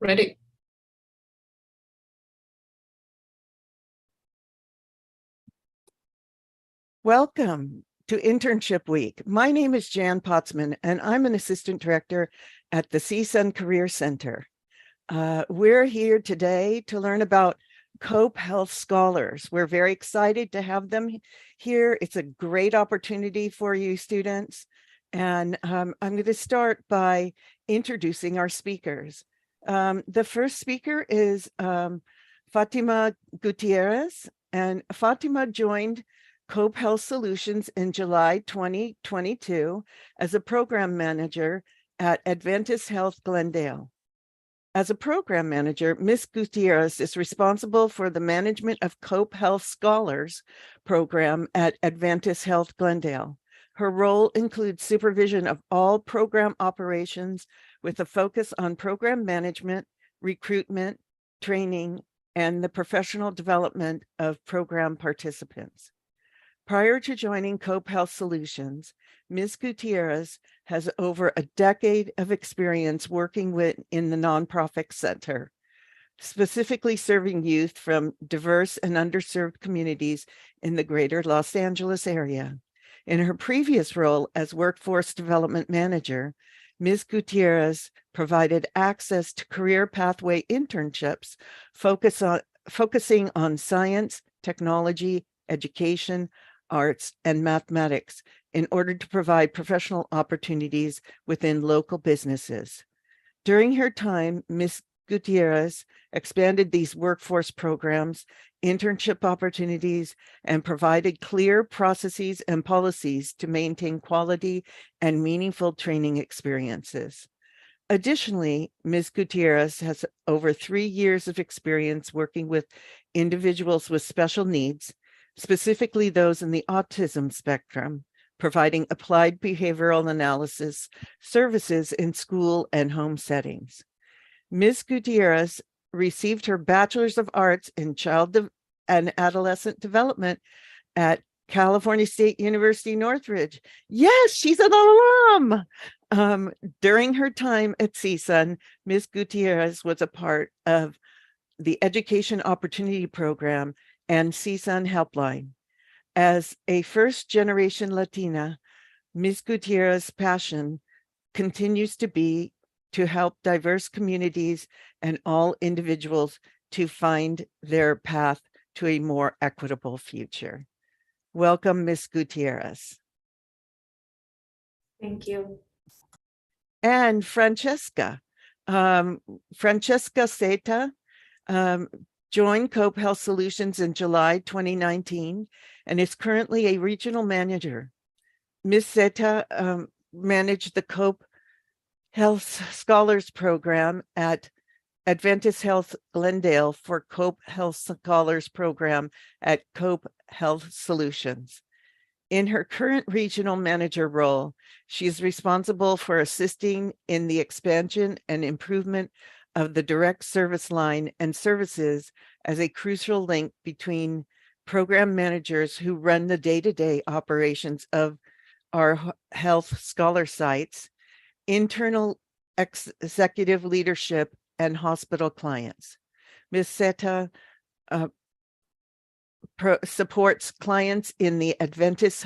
Ready. Welcome to Internship Week. My name is Jan Potzman, and I'm an assistant director at the CSUN Career Center. We're here today to learn about COPE Health Scholars. We're very excited to have them here. It's a great opportunity for you students. And I'm going to start by introducing our speakers. The first speaker is Fatima Gutierrez, and Fatima joined COPE Health Solutions in July 2022 as a program manager at Adventist Health Glendale. As a program manager, Ms. Gutierrez is responsible for the management of COPE Health Scholars program at Adventist Health Glendale. Her role includes supervision of all program operations with a focus on program management, recruitment, training, and the professional development of program participants. Prior to joining COPE Health Solutions, Ms. Gutierrez has over a decade of experience working in the nonprofit sector, specifically serving youth from diverse and underserved communities in the greater Los Angeles area. In her previous role as Workforce Development Manager, Ms. Gutierrez provided access to career pathway internships focusing on science, technology, education, arts, and mathematics in order to provide professional opportunities within local businesses. During her time, Ms. Gutierrez expanded these workforce programs, internship opportunities, and provided clear processes and policies to maintain quality and meaningful training experiences. Additionally, Ms. Gutierrez has over 3 years of experience working with individuals with special needs, specifically those in the autism spectrum, providing applied behavioral analysis services in school and home settings. Ms. Gutierrez received her Bachelor's of Arts in Child and Adolescent Development at California State University, Northridge. Yes, she's an alum. During her time at CSUN, Ms. Gutierrez was a part of the Education Opportunity Program and CSUN Helpline. As a first-generation Latina, Ms. Gutierrez's passion continues to be to help diverse communities and all individuals to find their path to a more equitable future. Welcome, Ms. Gutierrez. Thank you. And Francesca. Francesca Seta joined COPE Health Solutions in July 2019 and is currently a regional manager. Ms. Seta managed the COPE Health Scholars Program at Adventist Health Glendale for COPE Health Scholars Program at COPE Health Solutions. In her current regional manager role, she is responsible for assisting in the expansion and improvement of the direct service line and services as a crucial link between program managers who run the day-to-day operations of our health scholar sites, internal executive leadership, and hospital clients. Ms. Seta supports clients in the Adventist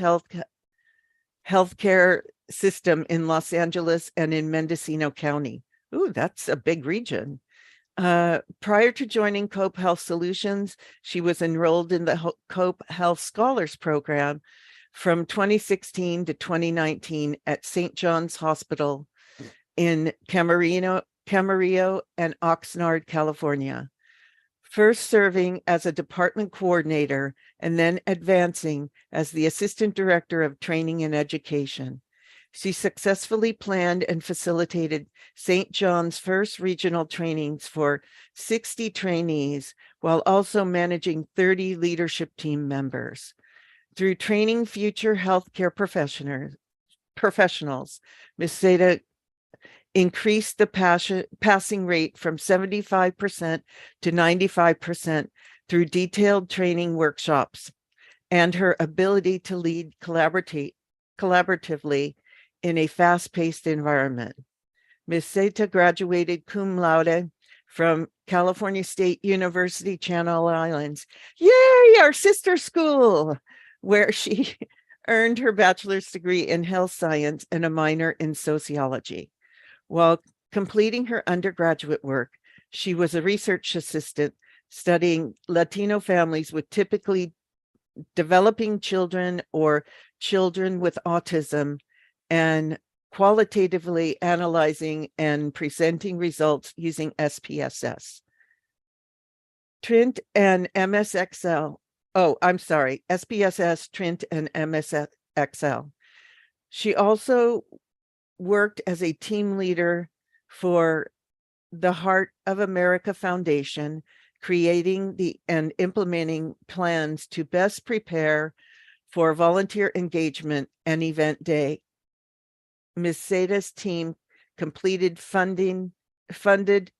healthcare system in Los Angeles and in Mendocino County. Ooh, that's a big region. Prior to joining COPE Health Solutions, she was enrolled in the COPE Health Scholars Program from 2016 to 2019 at St. John's Hospital in Camarillo and Oxnard, California. First serving as a department coordinator and then advancing as the assistant director of training and education. She successfully planned and facilitated St. John's first regional trainings for 60 trainees while also managing 30 leadership team members. Through training future healthcare professionals, Ms. Seta increased the passing rate from 75% to 95% through detailed training workshops and her ability to lead collaboratively in a fast-paced environment. Ms. Seta graduated cum laude from California State University, Channel Islands. Yay, our sister school, where she earned her bachelor's degree in health science and a minor in sociology. While completing her undergraduate work, she was a research assistant studying Latino families with typically developing children or children with autism, and qualitatively analyzing and presenting results using SPSS. Trint and MSXL. Oh, I'm sorry, SPSS, Trint, and MSXL. She also worked as a team leader for the Heart of America Foundation, creating and implementing plans to best prepare for volunteer engagement and event day. Ms. Sada's team completed funded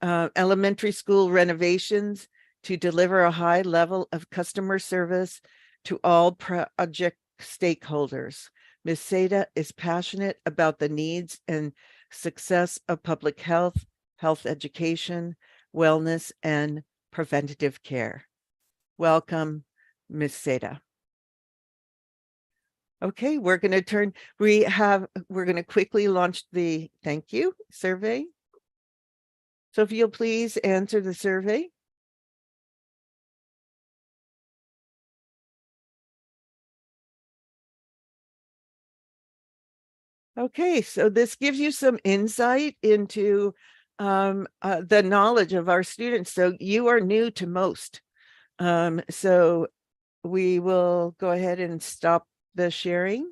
elementary school renovations to deliver a high level of customer service to all project stakeholders. Ms. Sada is passionate about the needs and success of public health, health education, wellness, and preventative care. Welcome, Ms. Sada. Okay, we're going to quickly launch the thank you survey. So if you'll please answer the survey. Okay, so this gives you some insight into the knowledge of our students. So you are new to most. So we will go ahead and stop the sharing,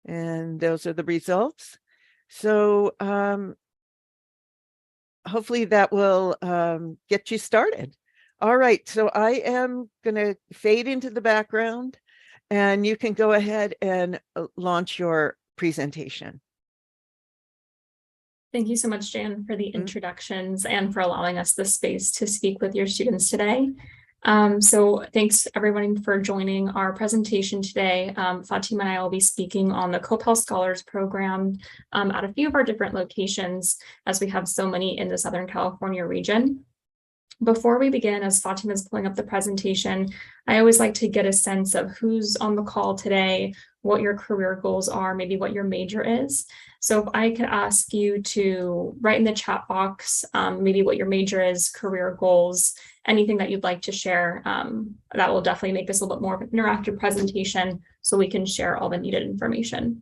and those are the results. So hopefully that will get you started. All right, so I am going to fade into the background, and you can go ahead and launch your presentation. Thank you so much, Jan, for the introductions and for allowing us the space to speak with your students today. So thanks everyone for joining our presentation today. Fatima and I will be speaking on the Copel Scholars Program at a few of our different locations, as we have so many in the Southern California region. Before we begin, as Fatima is pulling up the presentation, I always like to get a sense of who's on the call today, what your career goals are, maybe what your major is. So if I could ask you to write in the chat box, maybe what your major is, career goals, anything that you'd like to share, that will definitely make this a little bit more of an interactive presentation so we can share all the needed information.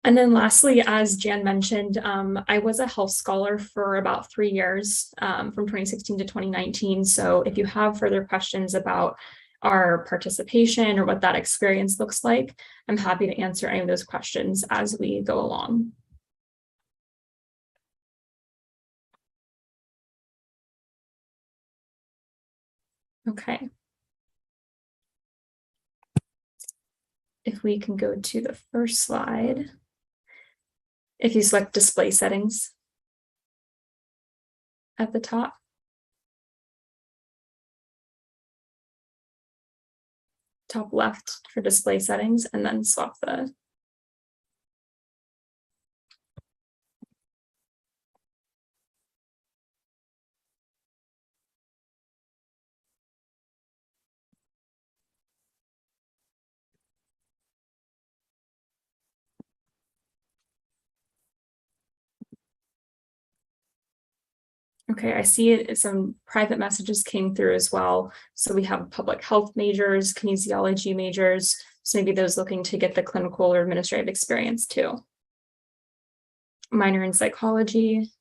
And then lastly, as Jan mentioned, I was a health scholar for about 3 years, from 2016 to 2019. So if you have further questions about our participation or what that experience looks like, I'm happy to answer any of those questions as we go along. Okay. If we can go to the first slide. If you select display settings at the top. Top left for display settings, and then swap the Okay, I see it. Some private messages came through as well. So we have public health majors, kinesiology majors. So maybe those looking to get the clinical or administrative experience too. Minor in psychology.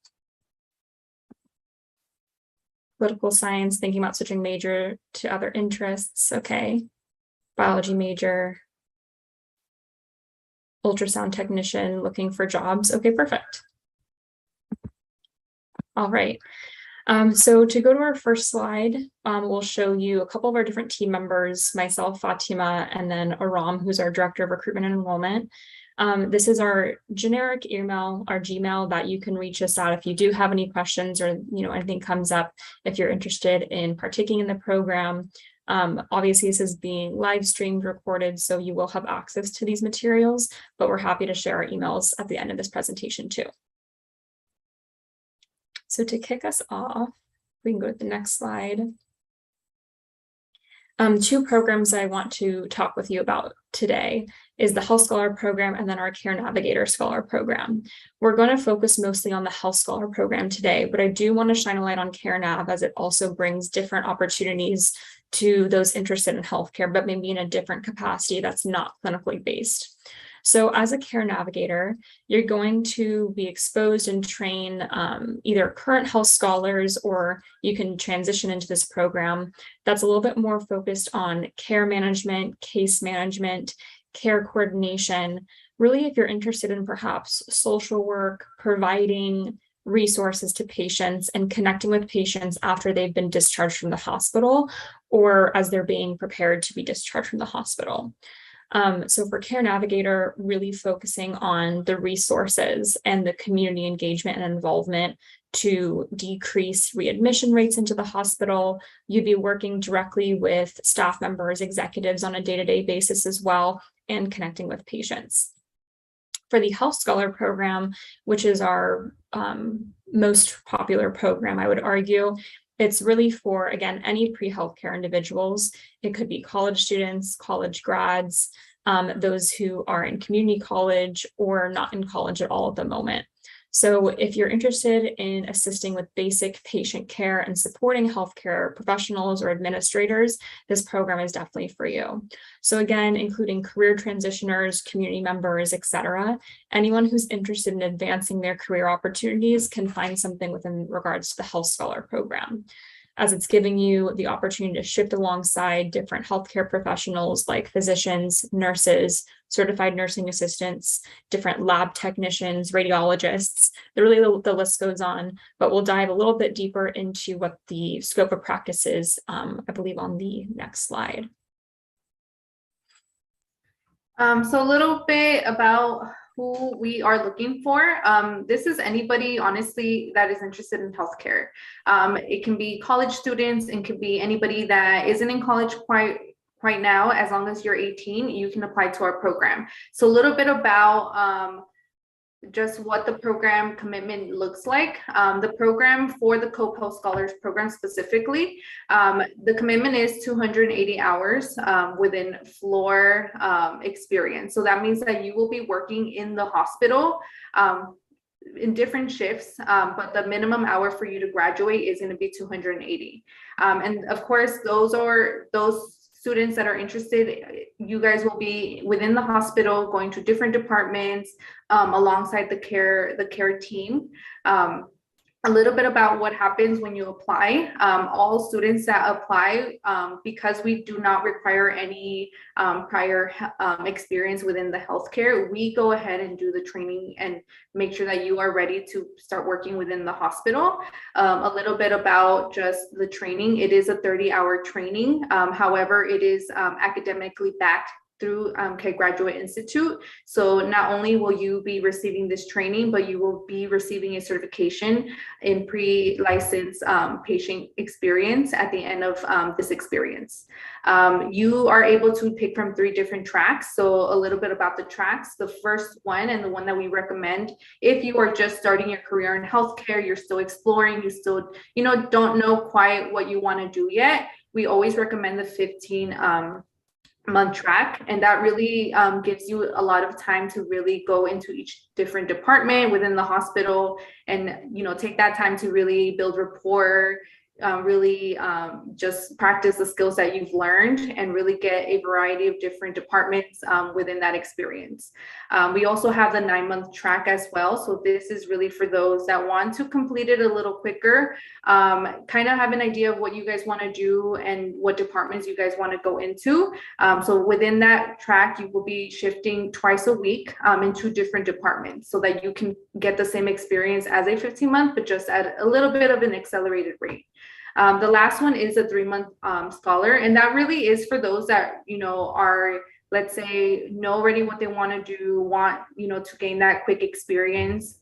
Political science, thinking about switching major to other interests. Okay. Biology major. Ultrasound technician, looking for jobs. Okay, perfect. All right. So to go to our first slide, we'll show you a couple of our different team members, myself, Fatima, and then Aram, who's our Director of Recruitment and Enrollment. This is our generic email, our Gmail, that you can reach us at if you do have any questions or anything comes up, if you're interested in partaking in the program. Obviously, this is being live streamed, recorded, so you will have access to these materials, but we're happy to share our emails at the end of this presentation too. So to kick us off, we can go to the next slide. Two programs I want to talk with you about today is the Health Scholar Program and then our Care Navigator Scholar Program. We're going to focus mostly on the Health Scholar Program today, but I do want to shine a light on Care Nav as it also brings different opportunities to those interested in healthcare, but maybe in a different capacity that's not clinically based. So as a care navigator, you're going to be exposed and train either current health scholars, or you can transition into this program that's a little bit more focused on care management, case management, care coordination. Really, if you're interested in perhaps social work, providing resources to patients and connecting with patients after they've been discharged from the hospital or as they're being prepared to be discharged from the hospital. So for Care Navigator, really focusing on the resources and the community engagement and involvement to decrease readmission rates into the hospital. You'd be working directly with staff members, executives on a day-to-day basis as well, and connecting with patients. For the Health Scholar Program, which is our most popular program, I would argue, it's really for, again, any pre-healthcare individuals. It could be college students, college grads, those who are in community college or not in college at all at the moment. So if you're interested in assisting with basic patient care and supporting healthcare professionals or administrators, this program is definitely for you. So again, including career transitioners, community members, etc. Anyone who's interested in advancing their career opportunities can find something within regards to the Health Scholar Program, as it's giving you the opportunity to shift alongside different healthcare professionals like physicians, nurses, certified nursing assistants, different lab technicians, radiologists. The list goes on, but we'll dive a little bit deeper into what the scope of practice is, I believe, on the next slide. So a little bit about who we are looking for. This is anybody, honestly, that is interested in healthcare. It can be college students, it could be anybody that isn't in college quite now. As long as you're 18, you can apply to our program. So a little bit about just what the program commitment looks like. The program for the Co-Health Scholars Program specifically, the commitment is 280 hours within floor experience. So that means that you will be working in the hospital in different shifts, but the minimum hour for you to graduate is going to be 280. And of course, those students that are interested, you guys will be within the hospital, going to different departments alongside the care team. A little bit about what happens when you apply. All students that apply, because we do not require any prior experience within the healthcare, we go ahead and do the training and make sure that you are ready to start working within the hospital. A little bit about just the training. It is a 30-hour training. However, it is academically backed through K Graduate Institute. So not only will you be receiving this training, but you will be receiving a certification in pre-licensed patient experience at the end of this experience. You are able to pick from 3 different tracks. So a little bit about the tracks. The first one, and the one that we recommend, if you are just starting your career in healthcare, you're still exploring, you still, don't know quite what you want to do yet, we always recommend the 15-month track, and that really gives you a lot of time to really go into each different department within the hospital and take that time to really build rapport, really just practice the skills that you've learned and really get a variety of different departments within that experience. We also have the 9-month track as well. So this is really for those that want to complete it a little quicker, kind of have an idea of what you guys want to do and what departments you guys want to go into. So within that track, you will be shifting twice a week in 2 different departments so that you can get the same experience as a 15-month, but just at a little bit of an accelerated rate. The last one is a 3-month scholar, and that really is for those that are, let's say, know already what they want to do, want to gain that quick experience.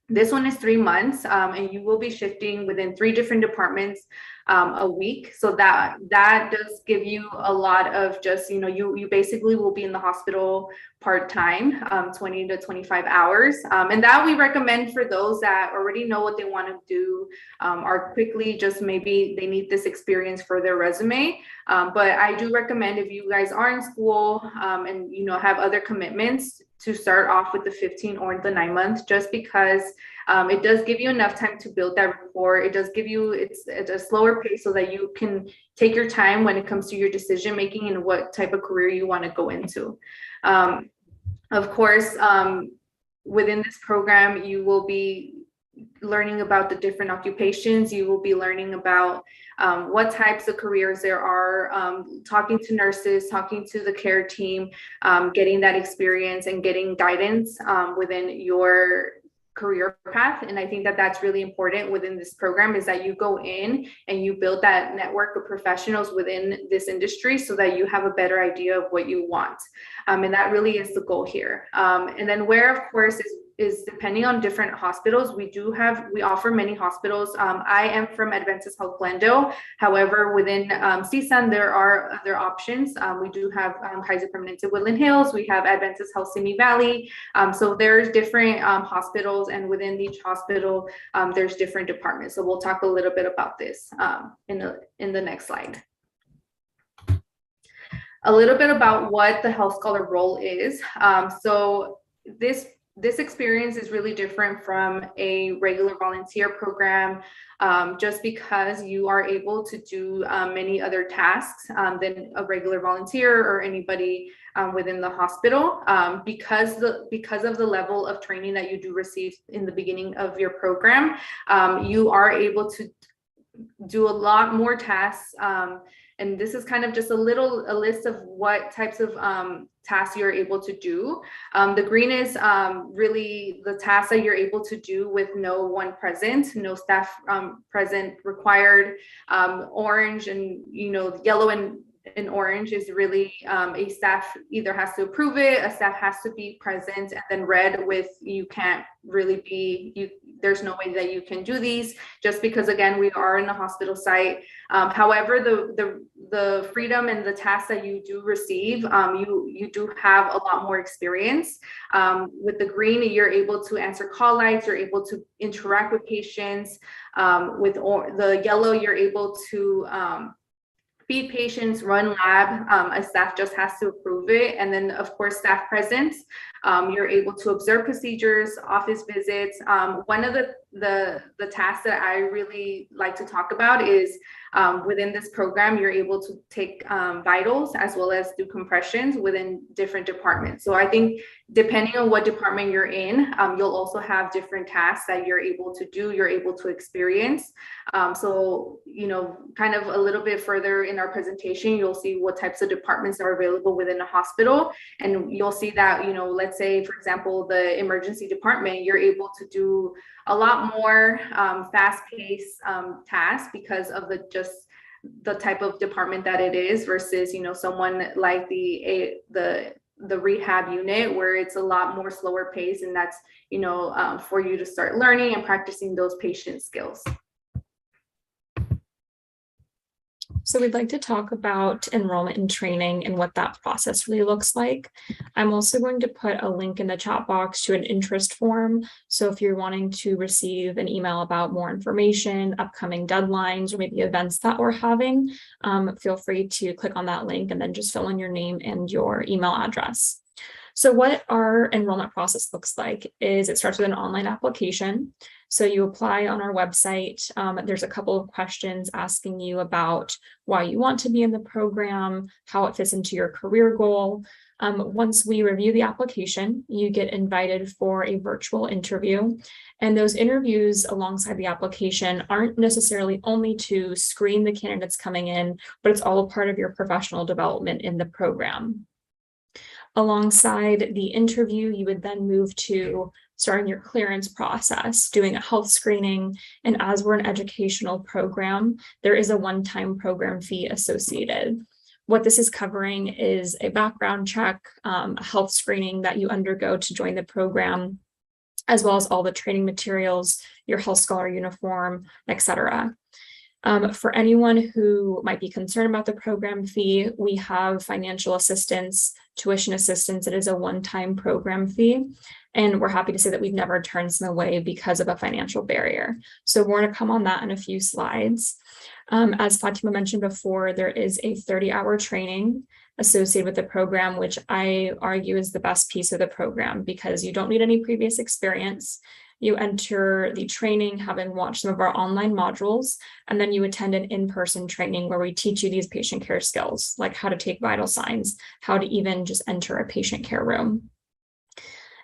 This one is 3 months, and you will be shifting within 3 different departments. a week. So that does give you a lot of just, you basically will be in the hospital part-time, 20 to 25 hours. And that we recommend for those that already know what they want to do, are quickly just maybe they need this experience for their resume. But I do recommend if you guys are in school and have other commitments, to start off with the 15 or the 9 months, just because it does give you enough time to build that rapport. It does give you, it's a slower pace so that you can take your time when it comes to your decision making and what type of career you want to go into. Of course, within this program, you will be learning about the different occupations. You will be learning about what types of careers there are, talking to nurses, talking to the care team, getting that experience and getting guidance within your career path. And I think that that's really important within this program, is that you go in and you build that network of professionals within this industry so that you have a better idea of what you want. And that really is the goal here. And then where, of course, is depending on different hospitals. We offer many hospitals. I am from Adventist Health Glendale. However, within CSUN, there are other options. We do have Kaiser Permanente Woodland Hills. We have Adventist Health Simi Valley. So there's different hospitals, and within each hospital, there's different departments. So we'll talk a little bit about this in the next slide. A little bit about what the Health Scholar role is. So this experience is really different from a regular volunteer program, just because you are able to do many other tasks than a regular volunteer or anybody within the hospital, because of the level of training that you do receive in the beginning of your program. You are able to do a lot more tasks. And this is kind of just a list of what types of tasks you're able to do. The green is really the tasks that you're able to do with no one present, no staff present required. Orange and yellow and orange is really a staff either has to approve it, a staff has to be present, and then red with you can't really be, there's no way that you can do these, just because again we are in a hospital site. However, the freedom and the tasks that you do receive, you do have a lot more experience. With the green, you're able to answer call lights, you're able to interact with patients. With the yellow, you're able to feed patients, run lab. A staff just has to approve it. And then of course, staff presence, you're able to observe procedures, office visits. One of the tasks that I really like to talk about is within this program, you're able to take vitals as well as do compressions within different departments. So I think depending on what department you're in, you'll also have different tasks that you're able to do, you're able to experience. So, kind of a little bit further in our presentation, you'll see what types of departments are available within a hospital. And you'll see that, let's say, for example, the emergency department, you're able to do a lot more fast-paced tasks because of the type of department that it is versus, someone like the rehab unit where it's a lot more slower pace, and that's, for you to start learning and practicing those patient skills. So we'd like to talk about enrollment and training and what that process really looks like. I'm also going to put a link in the chat box to an interest form. So if you're wanting to receive an email about more information, upcoming deadlines, or maybe events that we're having, feel free to click on that link and then just fill in your name and your email address. So what our enrollment process looks like is it starts with an online application. So you apply on our website. There's a couple of questions asking you about why you want to be in the program, how it fits into your career goal. Once we review the application, you get invited for a virtual interview. And those interviews alongside the application aren't necessarily only to screen the candidates coming in, but it's all a part of your professional development in the program. Alongside the interview, you would then move to starting your clearance process, doing a health screening. And as we're an educational program, there is a one-time program fee associated. What this is covering is a background check, a health screening that you undergo to join the program, as well as all the training materials, your health scholar uniform, etc. For anyone who might be concerned about the program fee, we have financial assistance, tuition assistance. It is a one-time program fee. And we're happy to say that we've never turned some away because of a financial barrier. So more to come on that in a few slides. As Fatima mentioned before, there is a 30-hour training associated with the program, which I argue is the best piece of the program because you don't need any previous experience. You enter the training having watched some of our online modules, and then you attend an in-person training where we teach you these patient care skills, like how to take vital signs, how to even just enter a patient care room.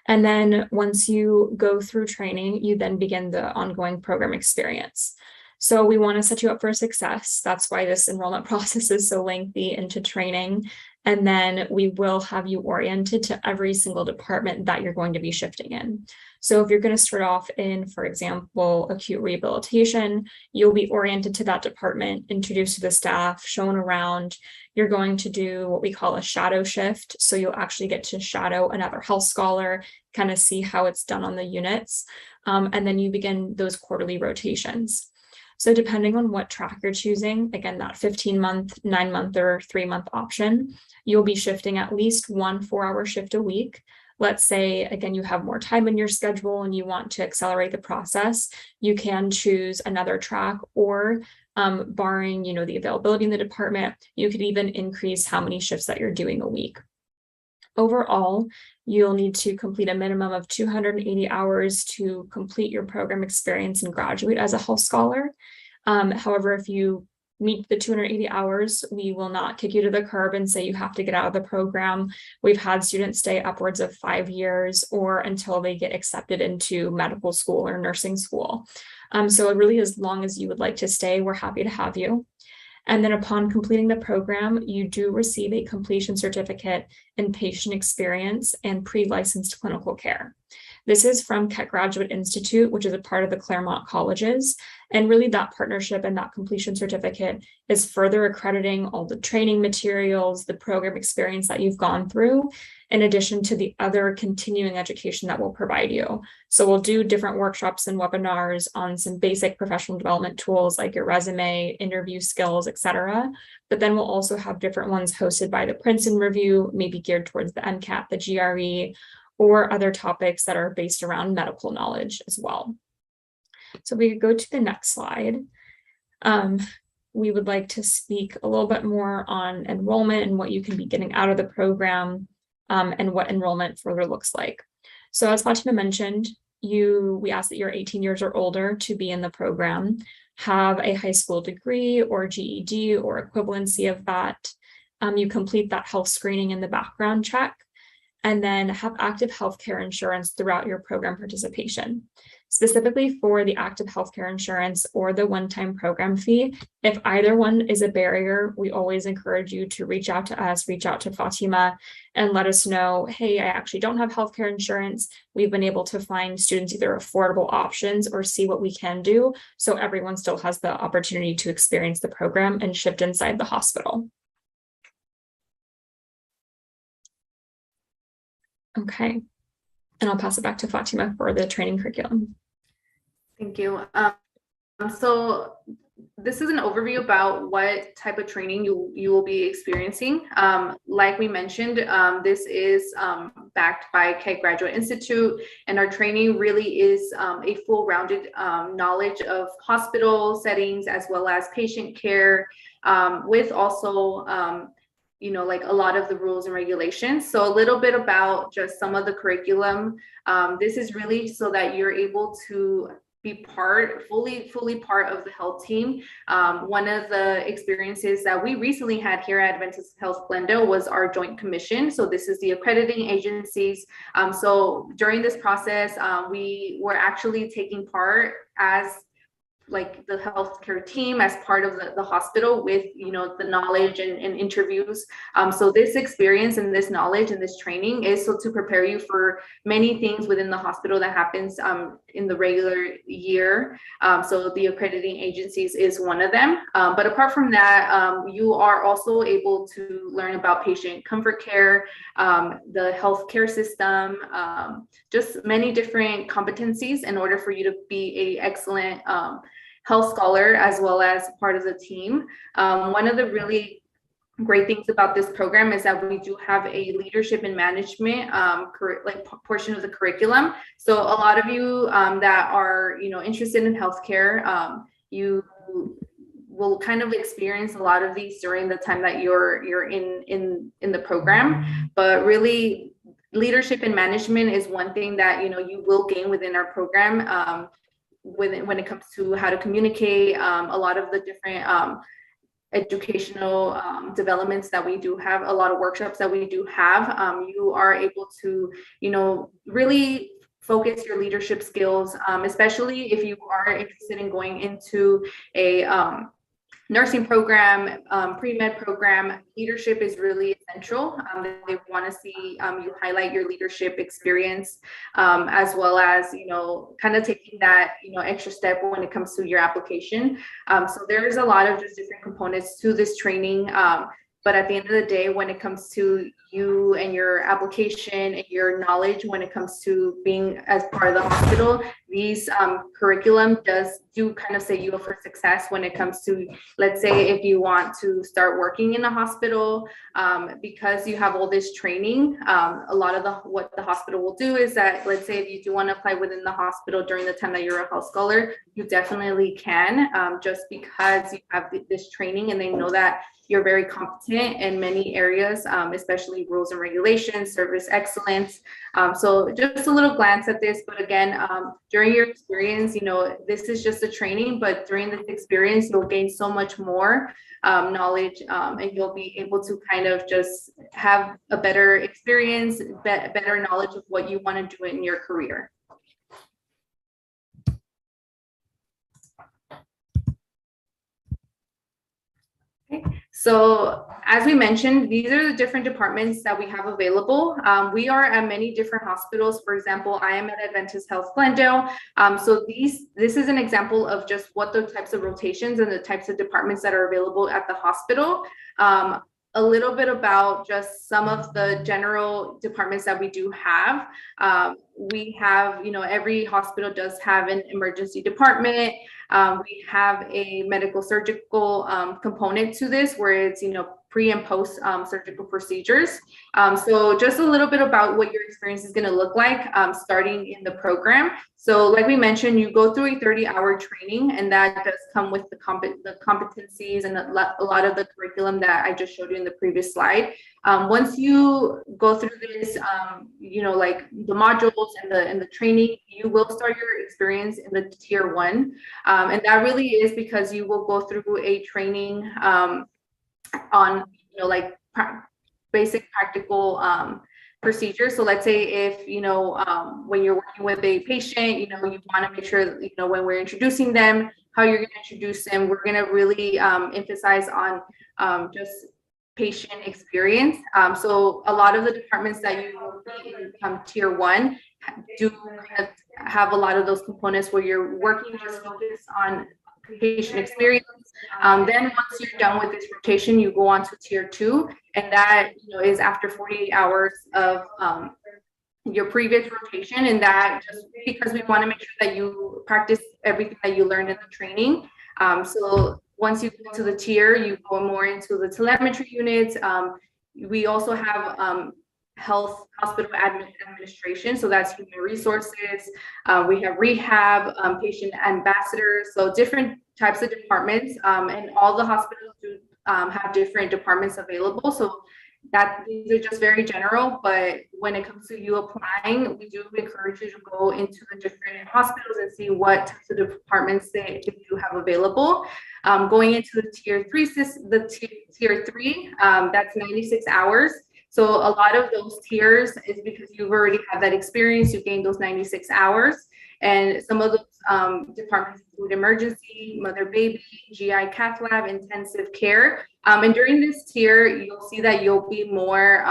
And then once you go through training, you then begin the ongoing program experience. So we want to set you up for success. That's why this enrollment process is so lengthy into training. And then we will have you oriented to every single department that you're going to be shifting in. So if you're going to start off in, for example, acute rehabilitation, you'll be oriented to that department, introduced to the staff, shown around. You're going to do what we call a shadow shift. So you'll actually get to shadow another health scholar, kind of see how it's done on the units. And then you begin those quarterly rotations. So depending on what track you're choosing, again, that 15-month, 9-month, or 3-month option, you'll be shifting at least 1 4-hour shift a week. Let's say, again, you have more time in your schedule and you want to accelerate the process, you can choose another track, or barring, the availability in the department, you could even increase how many shifts that you're doing a week. Overall, you'll need to complete a minimum of 280 hours to complete your program experience and graduate as a health scholar. However, if you meet the 280 hours, we will not kick you to the curb and say you have to get out of the program. We've had students stay upwards of 5 years or until they get accepted into medical school or nursing school. So really, as long as you would like to stay, we're happy to have you. And then upon completing the program, you do receive a completion certificate in patient experience and pre-licensed clinical care. This is from Keck Graduate Institute, which is a part of the Claremont colleges. And really that partnership and that completion certificate is further accrediting all the training materials, the program experience that you've gone through, in addition to the other continuing education that we'll provide you. So we'll do different workshops and webinars on some basic professional development tools like your resume, interview skills, etc. But then we'll also have different ones hosted by the Princeton Review, maybe geared towards the MCAT, the GRE, or other topics that are based around medical knowledge as well. So we could go to the next slide. We would like to speak a little bit more on enrollment and what you can be getting out of the program, and what enrollment further looks like. So as Fatima mentioned, we ask that you're 18 years or older to be in the program, have a high school degree or GED or equivalency of that. You complete that health screening and the background check, and then have active healthcare insurance throughout your program participation. Specifically for the active healthcare insurance or the one-time program fee, if either one is a barrier, we always encourage you to reach out to us, reach out to Fatima, and let us know, hey, I actually don't have healthcare insurance. We've been able to find students either affordable options or see what we can do, so everyone still has the opportunity to experience the program and shift inside the hospital. Okay, and I'll pass it back to Fatima for the training curriculum. Thank you. So this is an overview about what type of training you will be experiencing. Like we mentioned, this is backed by Keck Graduate Institute, and our training really is a full-rounded knowledge of hospital settings as well as patient care, with also like a lot of the rules and regulations. So a little bit about just some of the curriculum. This is really so that you're able to be fully part of the health team. One of the experiences that we recently had here at Adventist Health Glendale was our joint commission. So this is the accrediting agencies. So during this process, we were actually taking part as like the healthcare team as part of the hospital with, the knowledge and interviews. So this experience and this knowledge and this training is so to prepare you for many things within the hospital that happens in the regular year. So the accrediting agencies is one of them. But apart from that, you are also able to learn about patient comfort care, the healthcare system, just many different competencies in order for you to be an excellent health scholar as well as part of the team. One of the really great things about this program is that we do have a leadership and management portion of the curriculum. So a lot of you that are interested in healthcare, you will kind of experience a lot of these during the time that you're in the program. But really, leadership and management is one thing that you will gain within our program. When it comes to how to communicate, a lot of the different educational developments that we do have, a lot of workshops that we do have, you are able to really focus your leadership skills, especially if you are interested in going into a nursing program, pre-med program. Leadership is really essential. They want to see you highlight your leadership experience, as well as kind of taking that extra step when it comes to your application. So there's a lot of just different components to this training. But at the end of the day, when it comes to you and your application and your knowledge, when it comes to being as part of the hospital, these curriculum do kind of set you up for success when it comes to, let's say, if you want to start working in a hospital, because you have all this training. A lot of what the hospital will do is that, let's say, if you do want to apply within the hospital during the time that you're a health scholar, you definitely can, just because you have this training and they know that you're very competent in many areas, especially rules and regulations, service excellence. So just a little glance at this, but again, during your experience, this is just a training, but during this experience, you'll gain so much more knowledge, and you'll be able to kind of just have a better experience, better knowledge of what you want to do in your career. Okay. So as we mentioned, these are the different departments that we have available. We are at many different hospitals. For example, I am at Adventist Health Glendale. So this is an example of just what the types of rotations and the types of departments that are available at the hospital. A little bit about just some of the general departments that we do have. We have, every hospital does have an emergency department. We have a medical surgical component to this, where it's pre and post surgical procedures. So just a little bit about what your experience is going to look like starting in the program. So like we mentioned, you go through a 30-hour training, and that does come with the competencies and a lot of the curriculum that I just showed you in the previous slide. Once you go through this, like the modules and the training, you will start your experience in the tier 1. And that really is because you will go through a training on, basic practical procedures. So let's say if, when you're working with a patient, you want to make sure, when we're introducing them, how you're going to introduce them. We're going to really emphasize on just patient experience. So a lot of the departments that you will be in tier 1 do have a lot of those components where you're working just focused on patient experience. Then once you're done with this rotation, you go on to tier 2, and that is after 48 hours of your previous rotation. And that just because we want to make sure that you practice everything that you learned in the training. So once you go to the tier, you go more into the telemetry units. We also have health hospital administration, so that's human resources. We have rehab, patient ambassadors, so different types of departments, and all the hospitals do have different departments available. So these are just very general, but when it comes to you applying, we do encourage you to go into the different hospitals and see what types of departments they do have available. Going into the tier 3, that's 96 hours. So a lot of those tiers is because you've already had that experience, you gained those 96 hours. And some of those departments include emergency, mother baby, GI cath lab, intensive care. And during this tier, you'll see that you'll be more,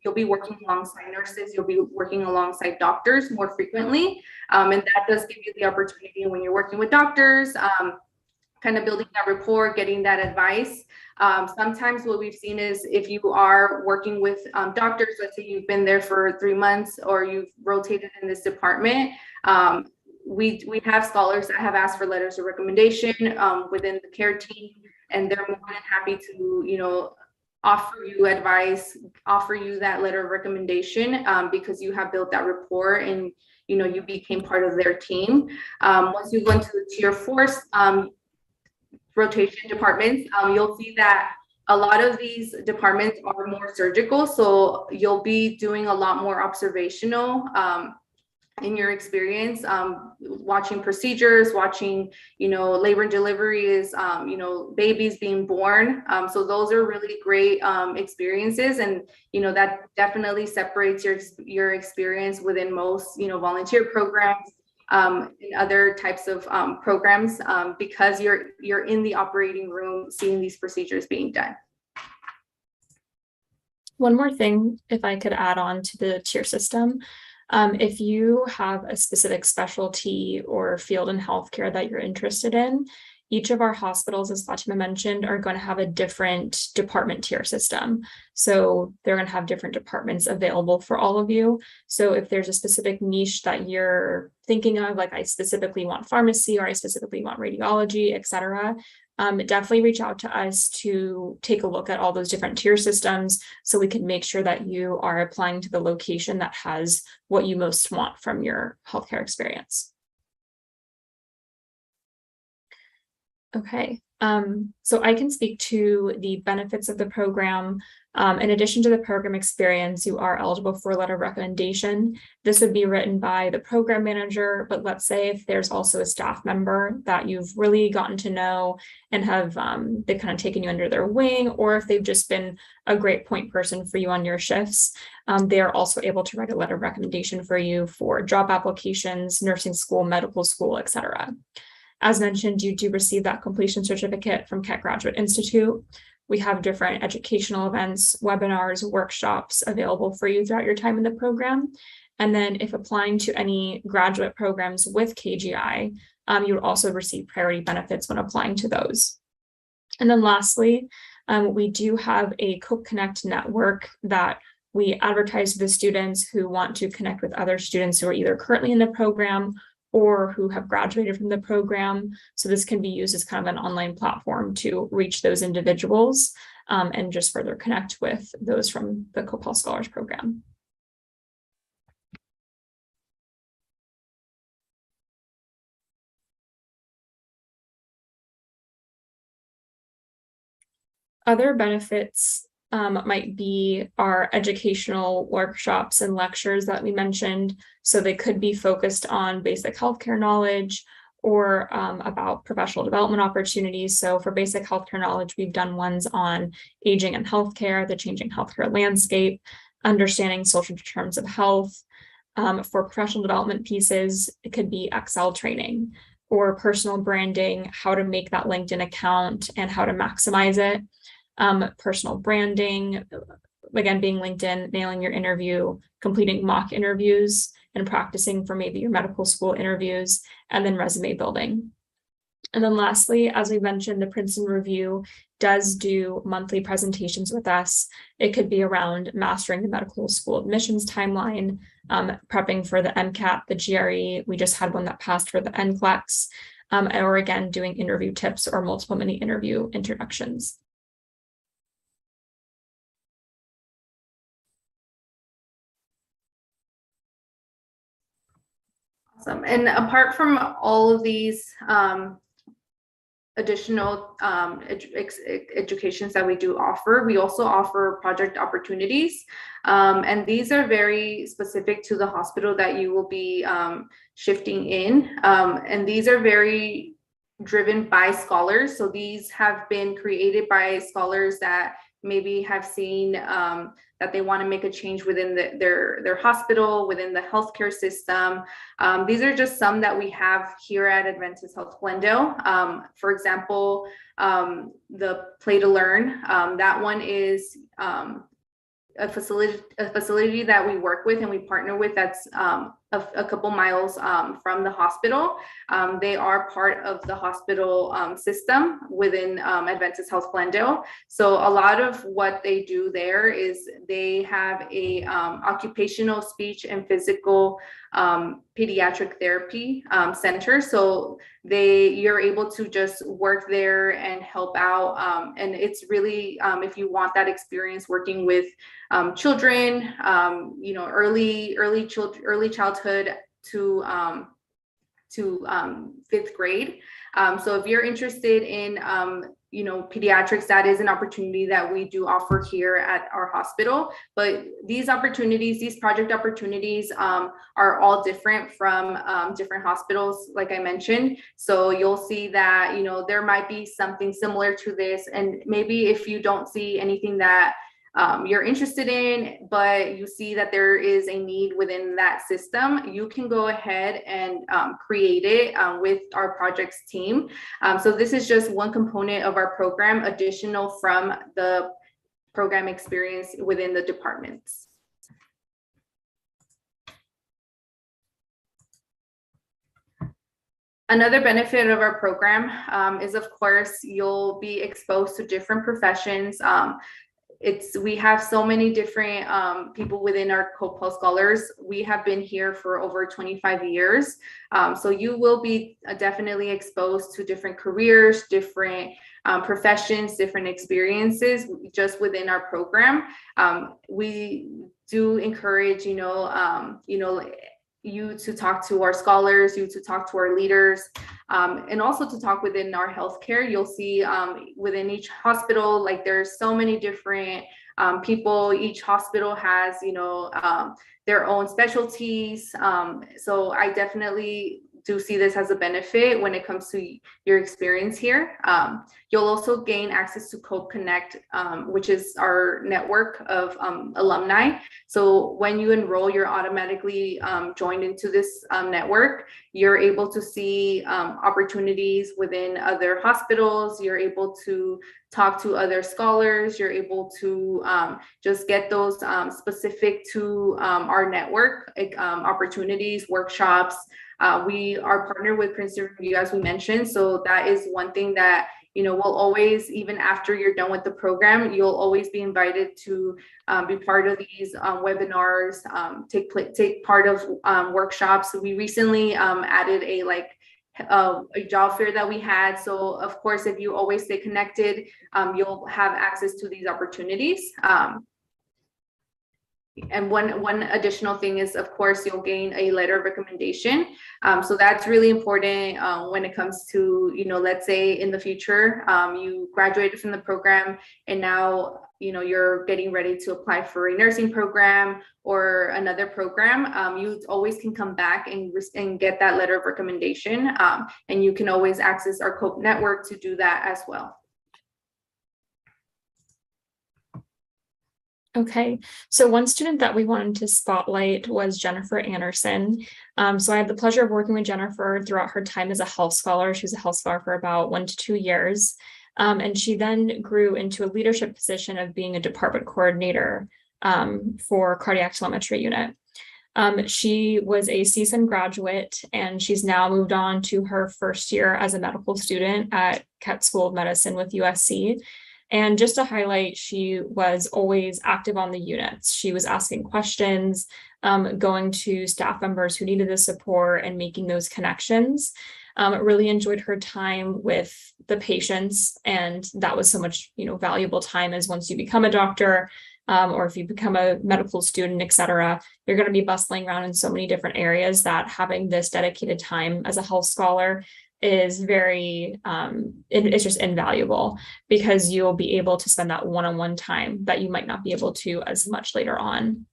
you'll be working alongside nurses, you'll be working alongside doctors more frequently. And that does give you the opportunity when you're working with doctors, kind of building that rapport, getting that advice. Sometimes what we've seen is if you are working with doctors, let's say you've been there for 3 months or you've rotated in this department, we have scholars that have asked for letters of recommendation within the care team, and they're more than happy to, you know, offer you advice, offer you that letter of recommendation because you have built that rapport and, you know, you became part of their team. Once you go into the tier 4 rotation departments, you'll see that a lot of these departments are more surgical, so you'll be doing a lot more observational in your experience, watching procedures, watching, you know, labor and deliveries, you know, babies being born. So those are really great experiences, and, you know, that definitely separates your experience within most, you know, volunteer programs and other types of programs because you're in the operating room seeing these procedures being done. One more thing, if I could add on to the tier system. If you have a specific specialty or field in healthcare that you're interested in, each of our hospitals, as Fatima mentioned, are going to have a different department tier system. So they're going to have different departments available for all of you. So if there's a specific niche that you're thinking of, like I specifically want pharmacy or I specifically want radiology, et cetera, definitely reach out to us to take a look at all those different tier systems so we can make sure that you are applying to the location that has what you most want from your healthcare experience. Okay, so I can speak to the benefits of the program. In addition to the program experience, you are eligible for a letter of recommendation. This would be written by the program manager, but let's say if there's also a staff member that you've really gotten to know and have they've kind of taken you under their wing, or if they've just been a great point person for you on your shifts, they are also able to write a letter of recommendation for you for job applications, nursing school, medical school, et cetera. As mentioned, you do receive that completion certificate from Keck Graduate Institute. We have different educational events, webinars, workshops available for you throughout your time in the program. And then if applying to any graduate programs with KGI, you would also receive priority benefits when applying to those. And then lastly, we do have a Cope Connect network that we advertise to the students who want to connect with other students who are either currently in the program or who have graduated from the program. So this can be used as kind of an online platform to reach those individuals and just further connect with those from the Cope Health Scholars Program. Other benefits might be our educational workshops and lectures that we mentioned. So they could be focused on basic healthcare knowledge or about professional development opportunities. So for basic healthcare knowledge, we've done ones on aging and healthcare, the changing healthcare landscape, understanding social determinants of health. For professional development pieces, it could be Excel training or personal branding, how to make that LinkedIn account and how to maximize it. Personal branding, again, being LinkedIn, nailing your interview, completing mock interviews and practicing for maybe your medical school interviews, and then resume building. And then lastly, as we mentioned, the Princeton Review does do monthly presentations with us. It could be around mastering the medical school admissions timeline, prepping for the MCAT, the GRE. We just had one that passed for the NCLEX, or again, doing interview tips or multiple mini interview introductions. Awesome. And apart from all of these additional educations that we do offer, we also offer project opportunities. And these are very specific to the hospital that you will be shifting in. And these are very driven by scholars. So these have been created by scholars that maybe have seen that they want to make a change within their hospital, within the healthcare system. These are just some that we have here at Adventist Health Glendale. For example, the Play to Learn, that one is a facility that we work with and we partner with that's a couple miles from the hospital. They are part of the hospital system within Adventist Health Glendale. So a lot of what they do there is they have a occupational, speech, and physical pediatric therapy center. So you're able to just work there and help out. And it's really, if you want that experience working with children, early childhood to 5th grade. So if you're interested in pediatrics, that is an opportunity that we do offer here at our hospital. But these opportunities, these project opportunities are all different from different hospitals, like I mentioned. So you'll see that, there might be something similar to this. And maybe if you don't see anything that you're interested in, but you see that there is a need within that system, you can go ahead and create it with our projects team. So this is just one component of our program, additional from the program experience within the departments. Another benefit of our program is, of course, you'll be exposed to different professions. We have so many different people within our Copal Scholars. We have been here for over 25 years. So you will be definitely exposed to different careers, different professions, different experiences just within our program. We do encourage, you to talk to our scholars, you to talk to our leaders, and also to talk within our healthcare. You'll see within each hospital, like there's so many different people. Each hospital has, their own specialties. So I definitely do see this as a benefit when it comes to your experience here. You'll also gain access to Cope Connect, which is our network of alumni. So when you enroll, you're automatically joined into this network. You're able to see opportunities within other hospitals. You're able to talk to other scholars. You're able to just get those specific to our network opportunities, workshops. We are partnered with Princeton Review, as we mentioned. So that is one thing that, we'll always, even after you're done with the program, you'll always be invited to be part of these webinars, take part of workshops. We recently added a job fair that we had. So of course, if you always stay connected, you'll have access to these opportunities. And one additional thing is, of course, you'll gain a letter of recommendation. So that's really important when it comes to, let's say in the future, you graduated from the program and now, you're getting ready to apply for a nursing program or another program. You always can come back and get that letter of recommendation. And you can always access our COPE network to do that as well. Okay, so one student that we wanted to spotlight was Jennifer Anderson. So I had the pleasure of working with Jennifer throughout her time as a health scholar. She was a health scholar for about 1 to 2 years. And she then grew into a leadership position of being a department coordinator for cardiac telemetry unit. She was a CSUN graduate, and she's now moved on to her first year as a medical student at Keck School of Medicine with USC. And just to highlight, she was always active on the units. She was asking questions, going to staff members who needed the support and making those connections. Really enjoyed her time with the patients, and that was so much, valuable time, as once you become a doctor, or if you become a medical student, et cetera, you're going to be bustling around in so many different areas that having this dedicated time as a health scholar is very, it's just invaluable, because you'll be able to spend that one-on-one time that you might not be able to as much later on.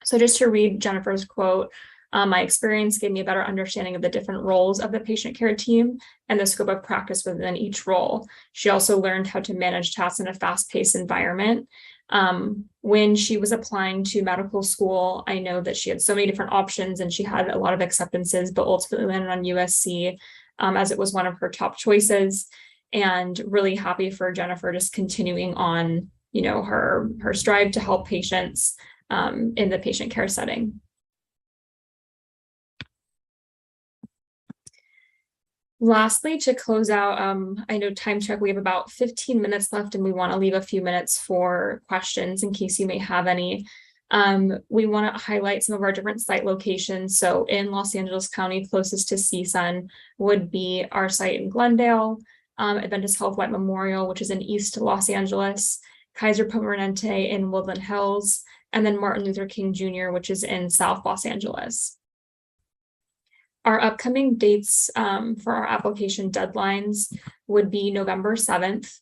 So just to read Jennifer's quote, my experience gave me a better understanding of the different roles of the patient care team and the scope of practice within each role. She also learned how to manage tasks in a fast-paced environment. When she was applying to medical school, I know that she had so many different options and she had a lot of acceptances, but ultimately landed on USC. As it was one of her top choices, and really happy for Jennifer just continuing on, her strive to help patients in the patient care setting. Lastly, to close out, I know time check, we have about 15 minutes left and we want to leave a few minutes for questions in case you may have any. We want to highlight some of our different site locations. So in Los Angeles County, closest to CSUN would be our site in Glendale, Adventist Health White Memorial, which is in East Los Angeles, Kaiser Permanente in Woodland Hills, and then Martin Luther King Jr., which is in South Los Angeles. Our upcoming dates for our application deadlines would be November 7th.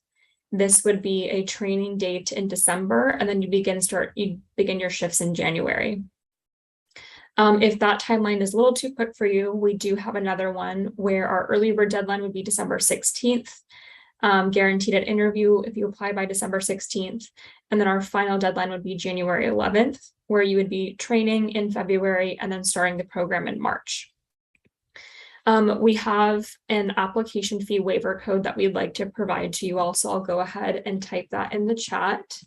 This would be a training date in December, and then you begin your shifts in January. If that timeline is a little too quick for you, we do have another one where our early bird deadline would be December 16th, guaranteed at interview if you apply by December 16th. And then our final deadline would be January 11th, where you would be training in February and then starting the program in March. We have an application fee waiver code that we'd like to provide to you all, so I'll go ahead and type that in the chat.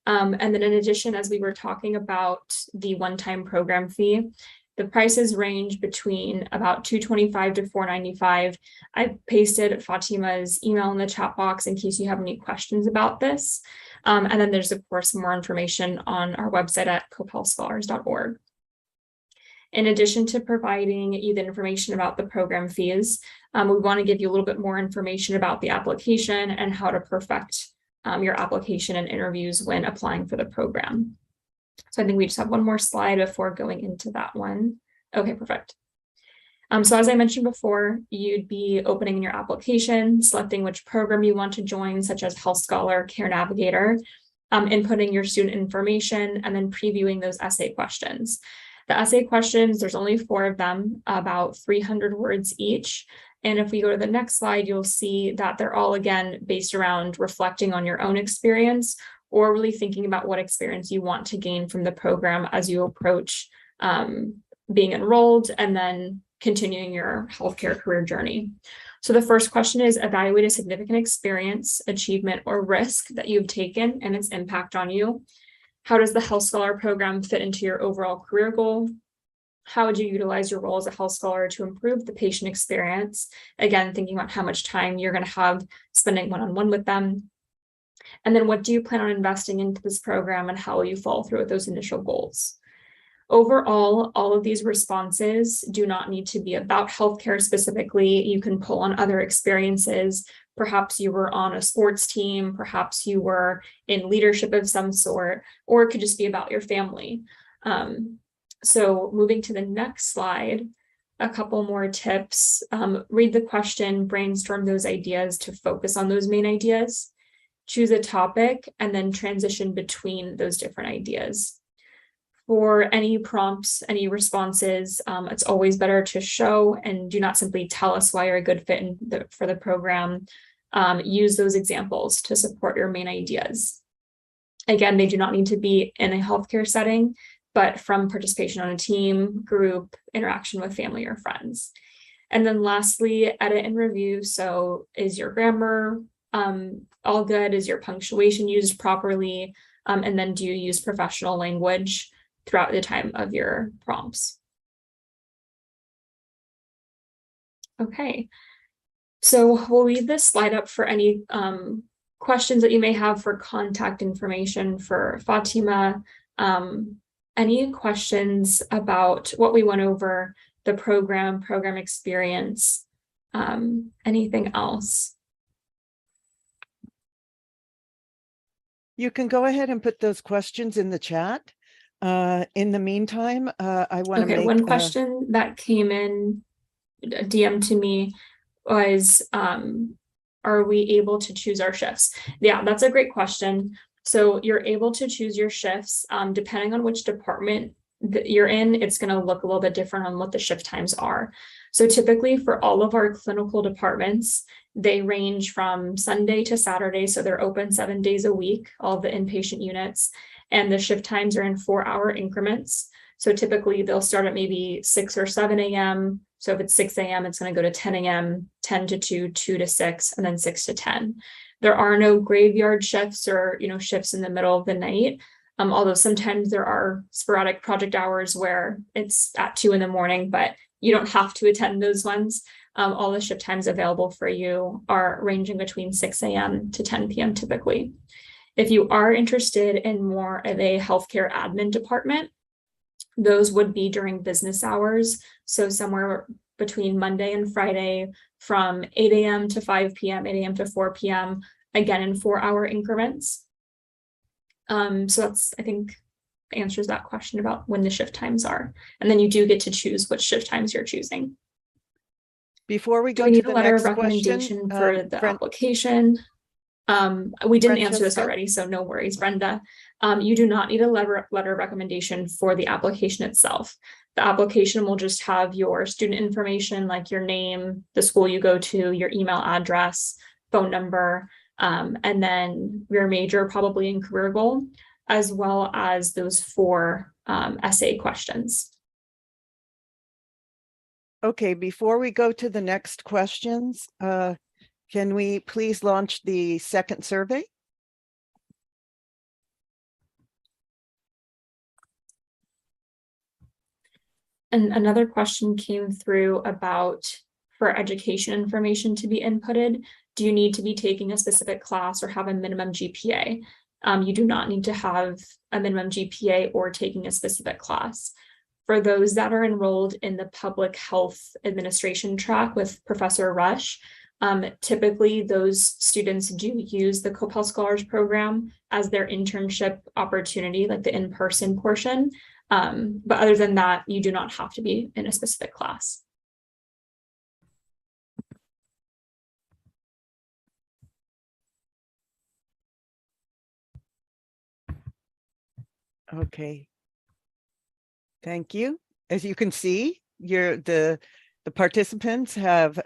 And then in addition, as we were talking about the one-time program fee, the prices range between about $225 to $495. I pasted Fatima's email in the chat box in case you have any questions about this. And then there's, of course, more information on our website at copelscholars.org. In addition to providing you the information about the program fees, we want to give you a little bit more information about the application and how to perfect your application and interviews when applying for the program. So I think we just have one more slide before going into that one. Okay, perfect. So as I mentioned before, you'd be opening your application, selecting which program you want to join, such as Health Scholar, Care Navigator, inputting your student information, and then previewing those essay questions. The essay questions, there's only 4 of them, about 300 words each. And if we go to the next slide, you'll see that they're all, again, based around reflecting on your own experience or really thinking about what experience you want to gain from the program as you approach being enrolled and then continuing your healthcare career journey. So the first question is, evaluate a significant experience, achievement, or risk that you've taken and its impact on you. How does the Health Scholar program fit into your overall career goal? How would you utilize your role as a health scholar to improve the patient experience? Again, thinking about how much time you're going to have spending one-on-one with them. And then what do you plan on investing into this program and how will you follow through with those initial goals? Overall, all of these responses do not need to be about healthcare specifically. You can pull on other experiences. Perhaps you were on a sports team, perhaps you were in leadership of some sort, or it could just be about your family. So moving to the next slide, a couple more tips. Read the question, brainstorm those ideas to focus on those main ideas, choose a topic, and then transition between those different ideas. For any prompts, any responses, it's always better to show and do not simply tell us why you're a good fit for the program. Use those examples to support your main ideas. Again, they do not need to be in a healthcare setting, but from participation on a team, group, interaction with family or friends. And then lastly, edit and review. So is your grammar all good? Is your punctuation used properly? And then do you use professional language throughout the time of your prompts? Okay, so we'll leave this slide up for any questions that you may have for contact information for Fatima. Any questions about what we went over, the program experience, anything else? You can go ahead and put those questions in the chat. In the meantime, I want to make one question that came in DM to me was, are we able to choose our shifts? Yeah, that's a great question. So you're able to choose your shifts depending on which department that you're in. It's going to look a little bit different on what the shift times are. So typically for all of our clinical departments, they range from Sunday to Saturday. So they're open 7 days a week, all the inpatient units. And the shift times are in 4-hour increments. So typically they'll start at maybe 6 or 7 a.m. So if it's 6 a.m., it's going to go to 10 a.m., 10 to 2, 2 to 6, and then 6 to 10. There are no graveyard shifts or, shifts in the middle of the night. Although sometimes there are sporadic project hours where it's at 2 in the morning, but you don't have to attend those ones. All the shift times available for you are ranging between 6 a.m. to 10 p.m. typically. If you are interested in more of a healthcare admin department, those would be during business hours. So somewhere between Monday and Friday from 8 a.m. to 5 p.m., 8 a.m. to 4 p.m., again in 4-hour increments. So that's, I think, answers that question about when the shift times are. And then you do get to choose which shift times you're choosing. Before we Do go we to need a the letter of next recommendation question, for the application? We didn't answer this Francesca? already, so no worries, Brenda. You do not need a letter of recommendation for the application itself. The application will just have your student information, like your name, the school you go to, your email address, phone number, and then your major probably in career goal, as well as those 4 essay questions. Okay, before we go to the next questions, can we please launch the second survey? And another question came through about for education information to be inputted. Do you need to be taking a specific class or have a minimum GPA? You do not need to have a minimum GPA or taking a specific class. For those that are enrolled in the public health administration track with Professor Rush, typically those students do use the Cope Health Scholars Program as their internship opportunity, like the in-person portion. But other than that, you do not have to be in a specific class. Okay. Thank you. As you can see, the participants have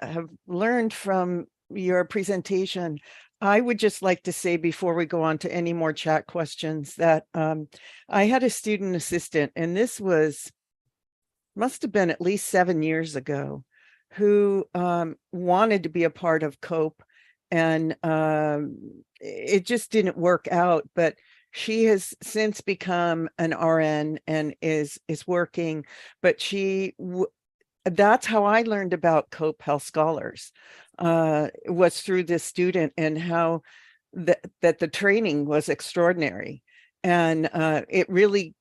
learned from your presentation. I would just like to say before we go on to any more chat questions that I had a student assistant, and this must have been at least 7 years ago, who wanted to be a part of COPE, and it just didn't work out, but she has since become an RN and is working, but that's how I learned about Cope Health Scholars, was through this student, and how that the training was extraordinary. And it really,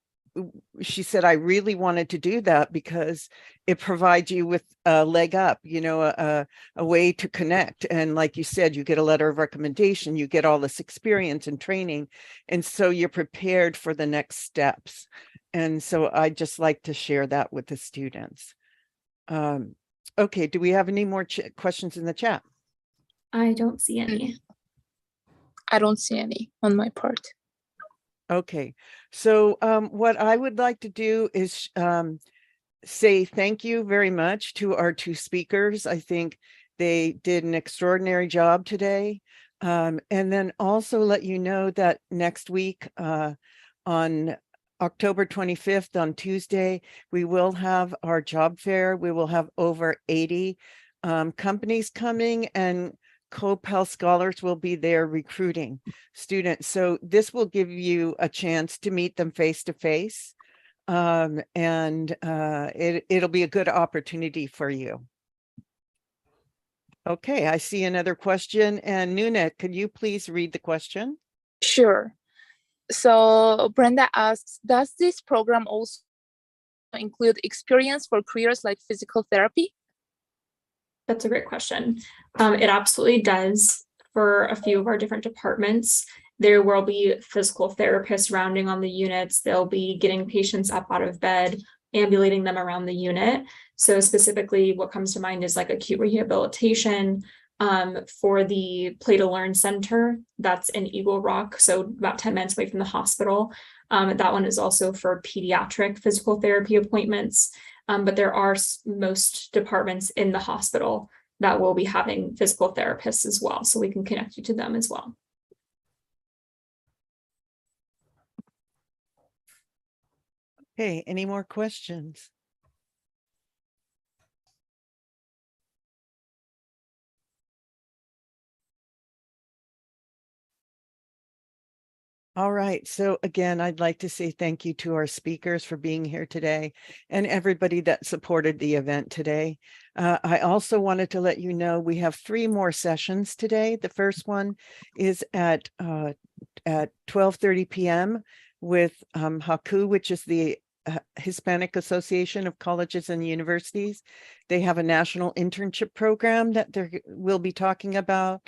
she said, I really wanted to do that because it provides you with a leg up, a way to connect. And like you said, you get a letter of recommendation, you get all this experience and training. And so you're prepared for the next steps. And so I just like to share that with the students. Okay, do we have any more questions in the chat? I don't see any. I don't see any on my part. Okay, so what I would like to do is say thank you very much to our 2 speakers. I think they did an extraordinary job today. And then also let you know that next week on October 25th, on Tuesday, we will have our job fair. We will have over 80 companies coming, and Cope Health Scholars will be there recruiting students. So this will give you a chance to meet them face to face. And it'll be a good opportunity for you. Okay, I see another question. And Nuna, could you please read the question? Sure. So Brenda asks, does this program also include experience for careers like physical therapy? That's a great question. It absolutely does. For a few of our different departments, there will be physical therapists rounding on the units. They'll be getting patients up out of bed, ambulating them around the unit. So specifically what comes to mind is like acute rehabilitation. For the Play to Learn Center, that's in Eagle Rock, so about 10 minutes away from the hospital. That one is also for pediatric physical therapy appointments. But there are most departments in the hospital that will be having physical therapists as well. So we can connect you to them as well. Okay, any more questions? All right. So again, I'd like to say thank you to our speakers for being here today and everybody that supported the event today. I also wanted to let you know we have 3 more sessions today. The first one is at 12:30 p.m. with HACU, which is the Hispanic Association of Colleges and Universities. They have a national internship program that we'll be talking about.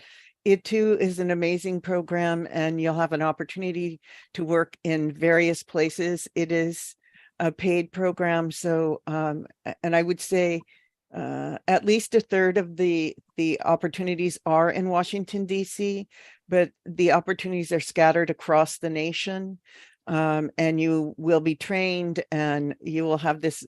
It too is an amazing program, and you'll have an opportunity to work in various places. It is a paid program, so and I would say at least a third of the opportunities are in Washington, D.C., but the opportunities are scattered across the nation. And you will be trained and you will have this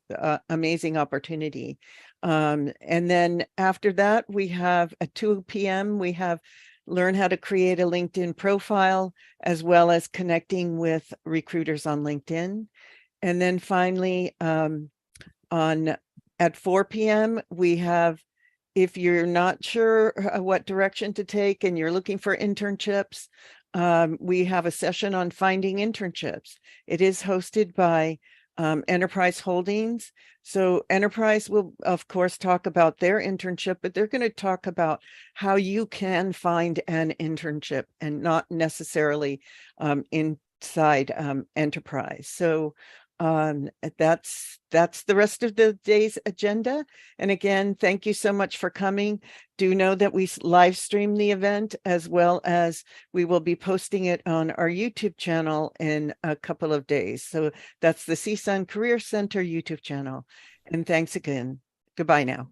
amazing opportunity. And then after that, we have at 2 p.m., we have learn how to create a LinkedIn profile, as well as connecting with recruiters on LinkedIn. And then finally, at 4 p.m., we have, if you're not sure what direction to take and you're looking for internships, we have a session on finding internships. It is hosted by Enterprise Holdings. So Enterprise will, of course, talk about their internship, but they're going to talk about how you can find an internship and not necessarily inside Enterprise. So that's the rest of the day's agenda. And again, thank you so much for coming. Do know that we live stream the event, as well as we will be posting it on our YouTube channel in a couple of days. So that's the CSUN Career Center YouTube channel. And thanks again. Goodbye now.